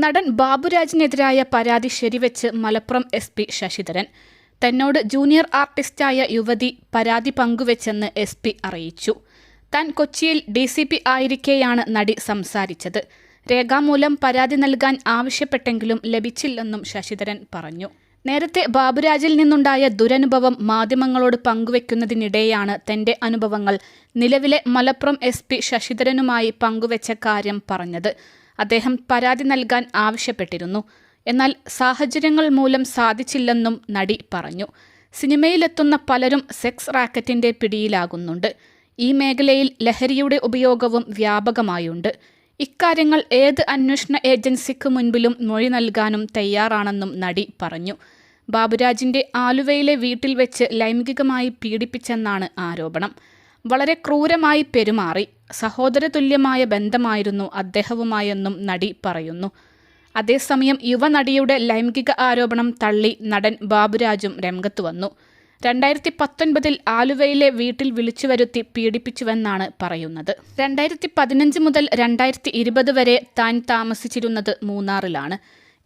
നടൻ ബാബുരാജിനെതിരായ പരാതി ശരിവെച്ച് മലപ്പുറം SP ശശിധരൻ. തന്നോട് ജൂനിയർ ആർട്ടിസ്റ്റായ യുവതി പരാതി പങ്കുവെച്ചെന്ന് SP അറിയിച്ചു. താൻ കൊച്ചിയിൽ DCP ആയിരിക്കെയാണ് നടി സംസാരിച്ചത്. രേഖാമൂലം പരാതി നൽകാൻ ആവശ്യപ്പെട്ടെങ്കിലും ലഭിച്ചില്ലെന്നും ശശിധരൻ പറഞ്ഞു. നേരത്തെ ബാബുരാജിൽ നിന്നുണ്ടായ ദുരനുഭവം മാധ്യമങ്ങളോട് പങ്കുവെക്കുന്നതിനിടെയാണ് തന്റെ അനുഭവങ്ങൾ നിലവിലെ മലപ്പുറം SP ശശിധരനുമായി പങ്കുവെച്ച കാര്യം പറഞ്ഞത്. അദ്ദേഹം പരാതി നൽകാൻ ആവശ്യപ്പെട്ടിരുന്നു. എന്നാൽ സാഹചര്യങ്ങൾ മൂലം സാധിച്ചില്ലെന്നും നടി പറഞ്ഞു. സിനിമയിലെത്തുന്ന പലരും സെക്സ് റാക്കറ്റിന്റെ പിടിയിലാകുന്നുണ്ട്. ഈ മേഖലയിൽ ലഹരിയുടെ ഉപയോഗവും വ്യാപകമായുണ്ട്. ഇക്കാര്യങ്ങൾ ഏത് അന്വേഷണ ഏജൻസിക്ക് മുൻപിലും മൊഴി നൽകാനും തയ്യാറാണെന്നും നടി പറഞ്ഞു. ബാബുരാജിന്റെ ആലുവയിലെ വീട്ടിൽ വെച്ച് ലൈംഗികമായി പീഡിപ്പിച്ചെന്നാണ് ആരോപണം. വളരെ ക്രൂരമായി പെരുമാറി. സഹോദരതുല്യമായ ബന്ധമായിരുന്നു അദ്ദേഹവുമായെന്നും നടി പറയുന്നു. അതേസമയം യുവനടിയുടെ ലൈംഗിക ആരോപണം തള്ളി നടൻ ബാബുരാജും രംഗത്തു വന്നു. 2019 ആലുവയിലെ വീട്ടിൽ വിളിച്ചുവരുത്തി പീഡിപ്പിച്ചുവെന്നാണ് പറയുന്നത്. 2015 മുതൽ 2020 വരെ താൻ താമസിച്ചിരുന്നത് മൂന്നാറിലാണ്.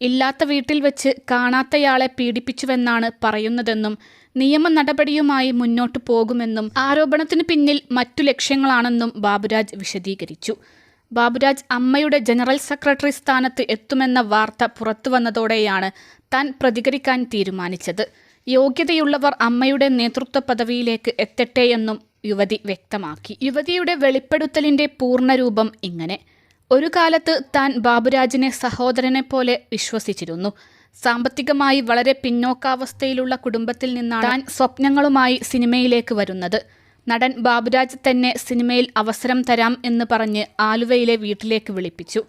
ഇല്ലാത്ത വീട്ടിൽ വെച്ച് കാണാത്തയാളെ പീഡിപ്പിച്ചുവെന്നാണ് പറയുന്നതെന്നും നിയമ നടപടിയുമായി മുന്നോട്ടു പോകുമെന്നും ആരോപണത്തിനു പിന്നിൽ മറ്റു ലക്ഷ്യങ്ങളാണെന്നും ബാബുരാജ് വിശദീകരിച്ചു. ബാബുരാജ് അമ്മയുടെ ജനറൽ സെക്രട്ടറി സ്ഥാനത്ത് എത്തുമെന്ന വാർത്ത പുറത്തുവന്നതോടെയാണ് താൻ പ്രതികരിക്കാൻ തീരുമാനിച്ചത്. യോഗ്യതയുള്ളവർ അമ്മയുടെ നേതൃത്വ പദവിയിലേക്ക് എത്തട്ടെയെന്നും യുവതി വ്യക്തമാക്കി. യുവതിയുടെ വെളിപ്പെടുത്തലിന്റെ പൂർണ്ണരൂപം ഇങ്ങനെ: ഒരു കാലത്ത് താൻ ബാബുരാജിനെ സഹോദരനെ പോലെ വിശ്വസിച്ചിരുന്നു. സാമ്പത്തികമായി വളരെ പിന്നോക്കാവസ്ഥയിലുള്ള കുടുംബത്തിൽ നിന്നാണ് താൻ സ്വപ്നങ്ങളുമായി സിനിമയിലേക്ക് വരുന്നത്. നടൻ ബാബുരാജ് തന്നെ സിനിമയിൽ അവസരം തരാം എന്ന് പറഞ്ഞ് ആലുവയിലെ വീട്ടിലേക്ക് വിളിപ്പിച്ചു.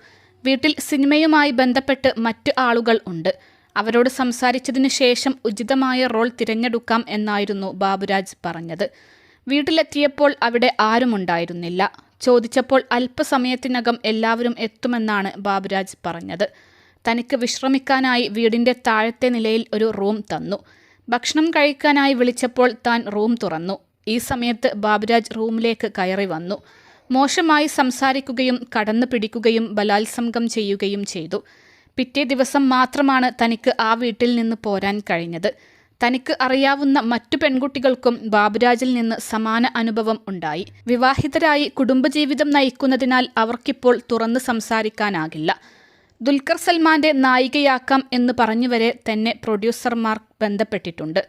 വീട്ടിൽ സിനിമയുമായി ബന്ധപ്പെട്ട് മറ്റു ആളുകൾ ഉണ്ട്. അവരോട് സംസാരിച്ചതിനു ശേഷം ഉചിതമായ റോൾ തിരഞ്ഞെടുക്കാം എന്നായിരുന്നു ബാബുരാജ് പറഞ്ഞത്. വീട്ടിലെത്തിയപ്പോൾ അവിടെ ആരുമുണ്ടായിരുന്നില്ല. ചോദിച്ചപ്പോൾ അല്പസമയത്തിനകം എല്ലാവരും എത്തുമെന്നാണ് ബാബുരാജ് പറഞ്ഞത്. തനിക്ക് വിശ്രമിക്കാനായി വീടിന്റെ താഴത്തെ നിലയിൽ ഒരു റൂം തന്നു. ഭക്ഷണം കഴിക്കാനായി വിളിച്ചപ്പോൾ താൻ റൂം തുറന്നു. ഈ സമയത്ത് ബാബുരാജ് റൂമിലേക്ക് കയറി വന്നു. മോശമായി സംസാരിക്കുകയും കടന്നു പിടിക്കുകയും ബലാത്സംഗം ചെയ്യുകയും ചെയ്തു. പിറ്റേ ദിവസം മാത്രമാണ് തനിക്ക് ആ വീട്ടിൽ നിന്ന് പോരാൻ കഴിഞ്ഞത്. തനിക്ക് അറിയാവുന്ന മറ്റു പെൺകുട്ടികൾക്കും ബാബുരാജിൽ നിന്ന് സമാന അനുഭവം ഉണ്ടായി. വിവാഹിതരായി കുടുംബജീവിതം നയിക്കുന്നതിനാൽ അവർക്കിപ്പോൾ തുറന്ന് സംസാരിക്കാനാകില്ല. ദുൽഖർ സൽമാന്റെ നായികയാക്കാം എന്ന് പറഞ്ഞുവരെ തന്നെ പ്രൊഡ്യൂസർമാർ ബന്ധപ്പെട്ടിട്ടുണ്ട്.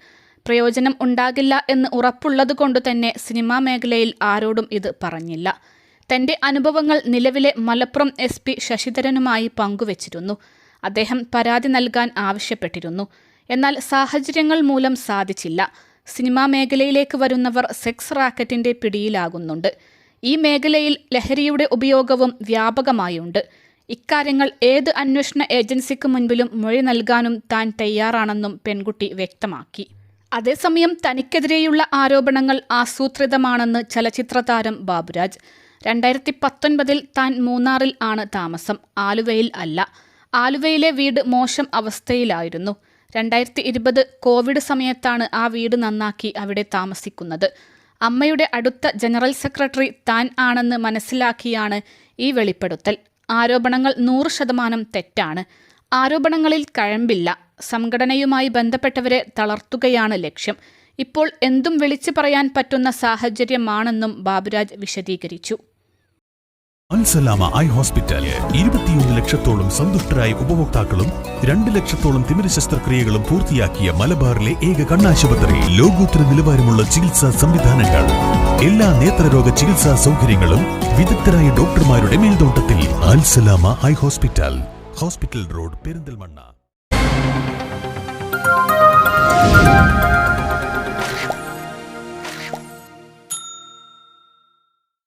പ്രയോജനം ഉണ്ടാകില്ല എന്ന് ഉറപ്പുള്ളതുകൊണ്ട് തന്നെ സിനിമാ മേഖലയിൽ ആരോടും ഇത് പറഞ്ഞില്ല. തന്റെ അനുഭവങ്ങൾ നിലവിലെ മലപ്പുറം SP ശശിധരനുമായി പങ്കുവച്ചിരുന്നു. അദ്ദേഹം പരാതി നൽകാൻ ആവശ്യപ്പെട്ടിരുന്നു. എന്നാൽ സാഹചര്യങ്ങൾ മൂലം സാധിച്ചില്ല. സിനിമാ മേഖലയിലേക്ക് വരുന്നവർ സെക്സ് റാക്കറ്റിന്റെ പിടിയിലാകുന്നുണ്ട്. ഈ മേഖലയിൽ ലഹരിയുടെ ഉപയോഗവും വ്യാപകമായുണ്ട്. ഇക്കാര്യങ്ങൾ ഏത് അന്വേഷണ ഏജൻസിക്ക് മുൻപിലും മൊഴി നൽകാനും താൻ തയ്യാറാണെന്നും പെൺകുട്ടി വ്യക്തമാക്കി. അതേസമയം തനിക്കെതിരെയുള്ള ആരോപണങ്ങൾ ആസൂത്രിതമാണെന്ന് ചലച്ചിത്ര താരം ബാബുരാജ്. 2019 താൻ മൂന്നാറിൽ ആണ് താമസം, ആലുവയിൽ അല്ല. ആലുവയിലെ വീട് മോശം അവസ്ഥയിലായിരുന്നു. 2020 കോവിഡ് സമയത്താണ് ആ വീട് നന്നാക്കി അവിടെ താമസിക്കുന്നത്. അമ്മയുടെ അടുത്ത ജനറൽ സെക്രട്ടറി താൻ ആണെന്ന് മനസ്സിലാക്കിയാണ് ഈ വെളിപ്പെടുത്തൽ. ആരോപണങ്ങൾ 100% തെറ്റാണ്. ആരോപണങ്ങളിൽ കഴമ്പില്ല. സംഘടനയുമായി ബന്ധപ്പെട്ടവരെ തളർത്തുകയാണ് ലക്ഷ്യം. ഇപ്പോൾ എന്തും വിളിച്ചു പറയാൻ പറ്റുന്ന സാഹചര്യമാണെന്നും ബാബുരാജ് വിശദീകരിച്ചു. അൽസലാമ ഐ ഹോസ്പിറ്റൽ 21 ലക്ഷത്തോളം സന്തുഷ്ടരായ ഉപഭോക്താക്കളും 2 ലക്ഷത്തോളം തിമിര ശസ്ത്രക്രിയകളും പൂർത്തിയാക്കിയ മലബാറിലെ ഏക കണ്ണാശുപത്രി. ലോകോത്തര നിലവാരമുള്ള ചികിത്സാ സംവിധാനങ്ങൾ, എല്ലാ നേത്രരോഗ ചികിത്സാ സൗകര്യങ്ങളും വിദഗ്ധരായ ഡോക്ടർമാരുടെ മേൽനോട്ടത്തിൽ. Al Salama eye hospital, hospital road, Perinthalmanna.